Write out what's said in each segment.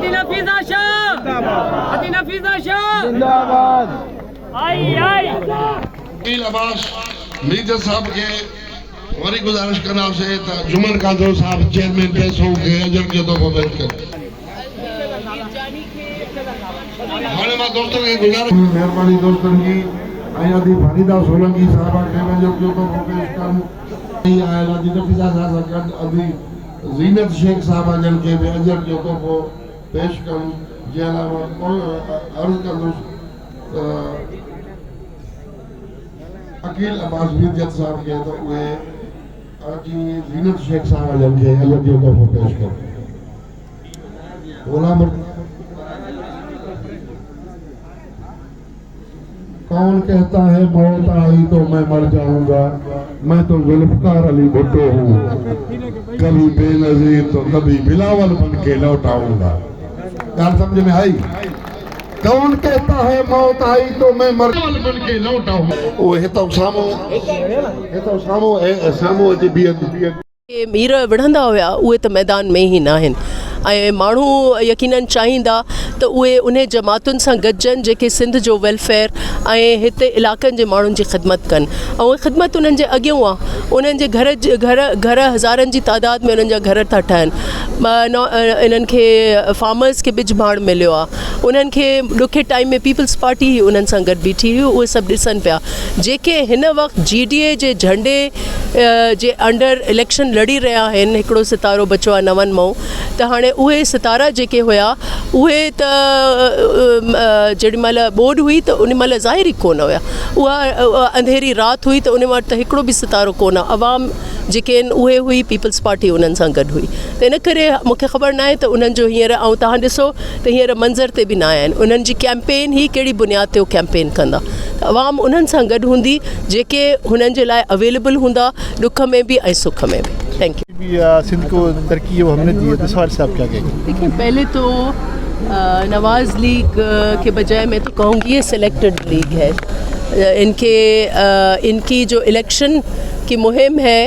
अदीना फिजा शाह, अदीना फिजा शाह जिंदाबाद। आई वकील अब्बास मीर साहब के वरी गुजारिश करना से जुमन कादर साहब चेयरमैन पैसों के अजर के तो पेश कर हाणे मां दोस्तों के गुजारिश मेहरबानी दोस्तों की आया दी फरीदा सोलंकी साहब के वजो के तो पेश कर नहीं आया दी नफीसा साहब का अभी जीनत शेख साहब जन के अजर के तो पेश कर जे अलावा अर्ज कर अकील अब्बास मीर साहब के तो वे जी जीनत शेख साहब जन के अजर के तो पेश कर गुलाम कौन कहता है मौत आई तो मैं मर जाऊंगा, मैं तो जुल्फकार अली भुट्टो हूँ, कभी बेनजीर तो कभी बिलावल बन के लौटाऊंगा। यार समझ में आई? कौन कहता है मौत आई तो मैं मर बन के लौटाऊंगा। वो हेतो सामो अची बीहंदी मीर विढ़ंदा हुआ उहे त मैदान में ही न आहिनि ऐं माण्हू यकीनन चाहींदा त उहे उन जमातुनि सां गॾिजनि जेके सिंध जो वेलफेयर ऐं हिते इलाइक़नि जे माण्हुनि जी ख़िदमत कनि ऐं उहे ख़िदमत उन्हनि जे अॻियां आहे। उन्हनि जे घर हज़ारनि जी तादाद में उन्हनि जा घर था ठहनि, इन्हनि खे फार्मर्स खे बिज भाड़ मिलियो आहे, उन्हनि खे ॾुखे टाइम में पीपल्स पार्टी ही उन्हनि सां गॾु बीठी हुई। उहे सभु ॾिसनि पिया जेके हिन वक़्तु GDA जे झंडे जे अंडर इलेक्शन लड़ी रहिया आहिनि। हिकिड़ो सितारो बचो आहे नवनि मां, त हाणे उहे सितारा जेके हुया उहे त जेॾीमहिल ॿोॾ हुई त उन महिल ज़ाहिर ई कोन हुया, उहा अंधेरी राति हुई त उन वटि त हिकिड़ो बि सितारो कोन आहे। अवाम जेके आहिनि उहे हुई, पीपल्स पार्टी उन्हनि सां गॾु हुई, त इन करे मूंखे ख़बर न आहे त उन्हनि जो हींअर ऐं तव्हां ॾिसो त हींअर मंज़र ते बि न आया आहिनि। उन्हनि जी कैंपेन ही कहिड़ी बुनियाद ते उहो कैंपेन कंदा, त अवाम उन्हनि सां गॾु हूंदी जेके हुननि जे लाइ अवेलेबल हूंदा, ॾुख में बि ऐं सुख में भी। Thank you. सिंध को तरक्की हमने दी है तो सवाल साहब क्या कहेंगे? देखिए, पहले तो नवाज़ लीग के बजाय मैं तो कहूँगी ये सिलेक्टेड लीग है। इनकी जो इलेक्शन की मुहिम है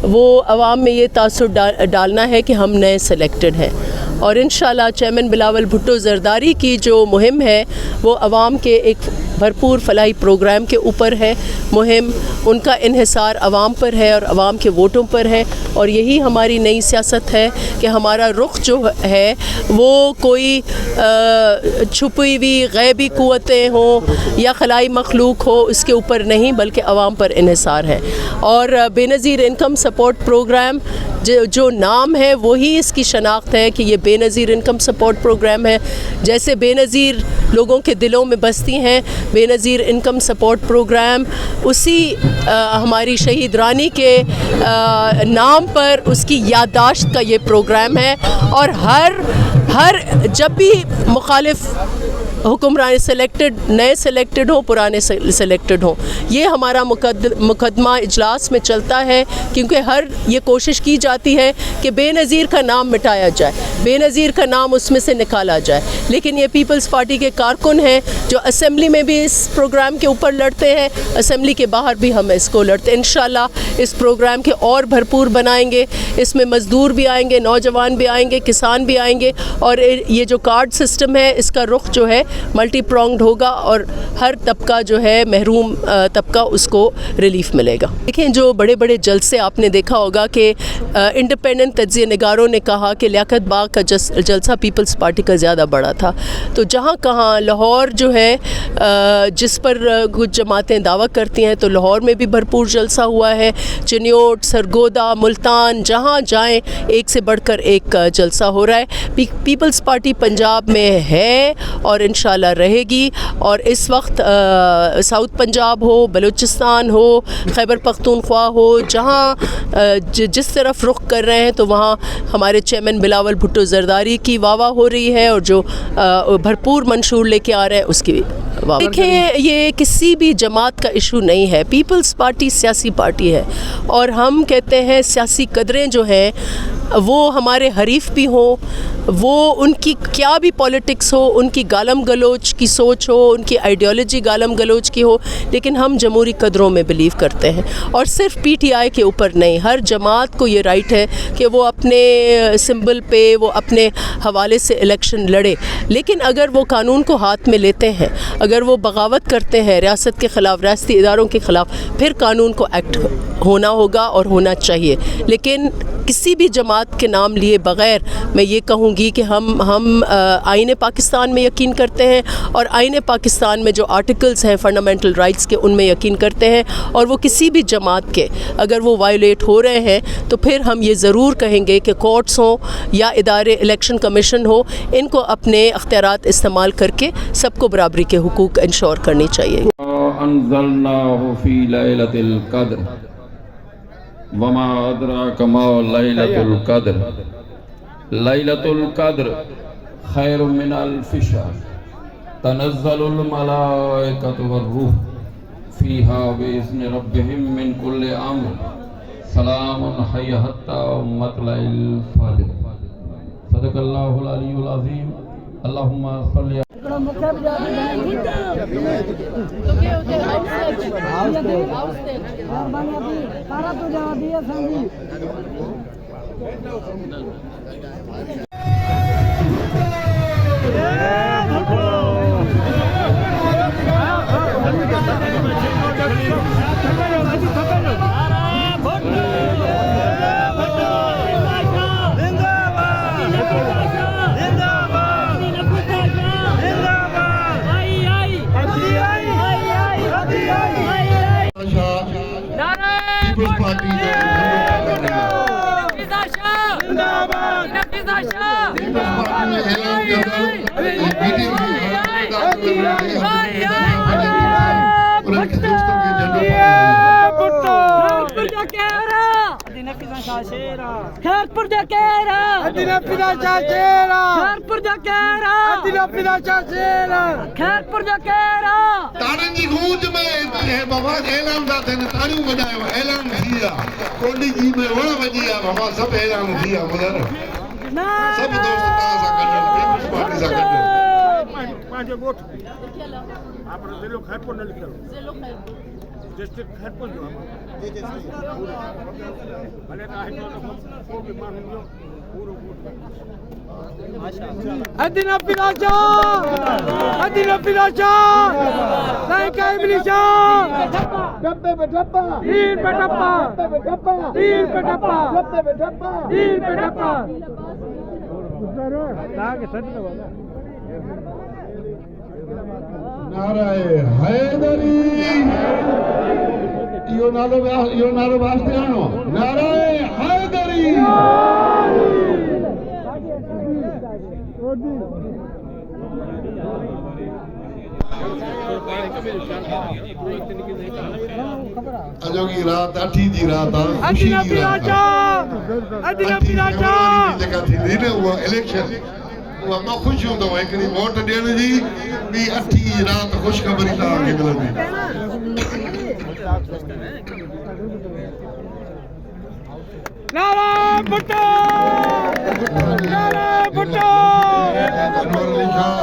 वो अवाम में ये तासुर डालना है कि हम नए सिलेक्टेड हैं, और इंशाल्लाह चेयरमैन बिलावल भुट्टो ज़रदारी की जो मुहिम है वो अवाम के एक भरपूर फलाही प्रोग्राम के ऊपर है। मुहिम उनका इन्हिसार अवाम पर है और अवाम के वोटों पर है, और यही हमारी नई सियासत है कि हमारा रुख जो है वो कोई छुपी हुई गैबी क़ुव्वतें हों या खलाई मखलूक हो उसके ऊपर नहीं, बल्कि अवाम पर इन्हिसार है। और बेनज़ीर इनकम सपोर्ट प्रोग्राम जो नाम है वही इसकी शनाख्त है कि ये बेनज़ीर इनकम सपोर्ट प्रोग्राम है। जैसे बेनज़ीर लोगों के दिलों में बसती हैं, बेनज़ीर इनकम सपोर्ट प्रोग्राम उसी हमारी शहीद रानी के नाम पर उसकी याददाश्त का ये प्रोग्राम है। और हर जब भी मुखालिफ हुक्मरान सिलेक्टेड, नए सिलेक्टेड हो, पुराने सिलेक्टेड हो, ये हमारा मुकदमा इजलास में चलता है, क्योंकि हर ये कोशिश की जाती है कि बेनज़ीर का नाम मिटाया जाए, बेनज़ीर का नाम उसमें से निकाला जाए। लेकिन ये पीपल्स पार्टी के कारकुन हैं जो असेंबली में भी इस प्रोग्राम के ऊपर लड़ते हैं, असेंबली के बाहर भी हम इसको लड़ते हैं। इंशाल्लाह इस प्रोग्राम के और भरपूर बनाएंगे, इसमें मज़दूर भी आएंगे, नौजवान भी आएंगे, किसान भी आएंगे, और ये जो कार्ड सिस्टम है इसका रुख जो है मल्टी प्रोंग्ड होगा और हर तबका जो है महरूम तबका उसको रिलीफ मिलेगा। देखें, जो बड़े बड़े जलसे आपने देखा होगा कि इंडिपेंडेंट तज्ज़िया निगारों ने कहा कि लियाकत बाग का जलसा पीपल्स पार्टी का ज़्यादा बड़ा था, तो जहाँ कहाँ लाहौर जो है जिस पर कुछ जमातें दावा करती हैं, तो लाहौर में भी भरपूर जलसा हुआ है। चिन्योट, सरगोदा, मुल्तान, जहाँ जाएँ एक से बढ़कर एक जलसा हो रहा है। पीपल्स पार्टी पंजाब में है और इंशाल्लाह रहेगी। और इस वक्त साउथ पंजाब हो, बलूचिस्तान हो, खैबर पख्तूनख्वा हो, जहाँ जिस तरफ रुख कर रहे हैं तो वहाँ हमारे चेयरमैन बिलावल भुट्टो ज़रदारी की वाह हो रही है, और जो भरपूर मंशूर लेके आ रहे हैं उसकी वाह। देखिए, ये किसी भी जमात का इशू नहीं है, पीपल्स पार्टी सियासी पार्टी है, और हम कहते हैं सियासी कदरें जो हैं वो हमारे हरीफ भी हों, वो उनकी क्या भी पॉलिटिक्स हो, उनकी गालम गलोच की सोच हो, उनकी आइडियोलॉजी गालम गलोच की हो, लेकिन हम जमहूरी कदरों में बिलीव करते हैं। और सिर्फ पीटीआई के ऊपर नहीं, हर जमात को ये राइट है कि वो अपने सिंबल पे, वो अपने हवाले से इलेक्शन लड़े। लेकिन अगर वो कानून को हाथ में लेते हैं, अगर वो बगावत करते हैं रियासत के ख़िलाफ़, रियासती इदारों के ख़िलाफ़, फिर कानून को एक्ट होना होगा और होना चाहिए। लेकिन किसी भी जमात के नाम लिए बग़ैर मैं ये कहूँगी कि हम आईन पाकिस्तान में यकीन करते हैं, और आईन पाकिस्तान में जो आर्टिकल्स हैं फंडामेंटल राइट्स के, उनमें यकीन करते हैं। और वो किसी भी जमात के अगर वो वायलेट हो रहे हैं तो फिर हम ये ज़रूर कहेंगे कि कोर्ट्स हों या इदारे इलेक्शन कमीशन हो, इनको अपने अख्तियारात इस्तेमाल करके सबको बराबरी के हुकूक इंश्योर करनी चाहिए। अंज़लनाहु फी लैलतिल क़द्र वमा अदराका मा लैलतुल क़द्र लैलतुल क़द्र खैरुम मिन अल्फि शहर तनज़्ज़लुल मलाइकतु वर्रूह फ़ीहा बिइज़्नि रब्बिहिम मिन कुल्लि अम्र सलामुन हिय हत्ता मतलइल फ़ज्र सदक़ल्लाहुल अलियुल अज़ीम। अल्लाहुम्मा सल्लि पीपल्स पार्टी ने ऐलान किया था मीटिंग उनके दोस्तों के झंडों खैरपुर जा केरा खैरपुर जा केरा खैरपुर जा केरा तारन जी गूंज में बाबा ऐलान था थे तारियों बजायो ऐलान किया कोंडी जी में वण बजिया बाबा सब ऐलान किया उधर सब दोस्त ता सा गठन पीपल्स पार्टी सा गठन पांचे वोट आपने जिलो खैरपुर न लिखल डिस्ट्रिक्ट खैरपुर जो भले का है तो भी मान लो पूरा वोट अदीना पिराजा नहीं काई मिलिशा डब्बे पे डब्बा तीन पे डब्बा तीन पे डब्बा तीन पे डब्बा नाराए हैदरी यो नारो वास्ते आनो नाराए हैदरी अजो की रात अठी जी रात अदीना पिराजा जेका थी ने वो इलेक्शन वो मां खुश हूंदो हिकड़ी वोट ॾियण जी ॿी अठी रात ख़ुशख़बरी तव्हांखे मिलंदी। नारा भुट्टो अनवर अली शाह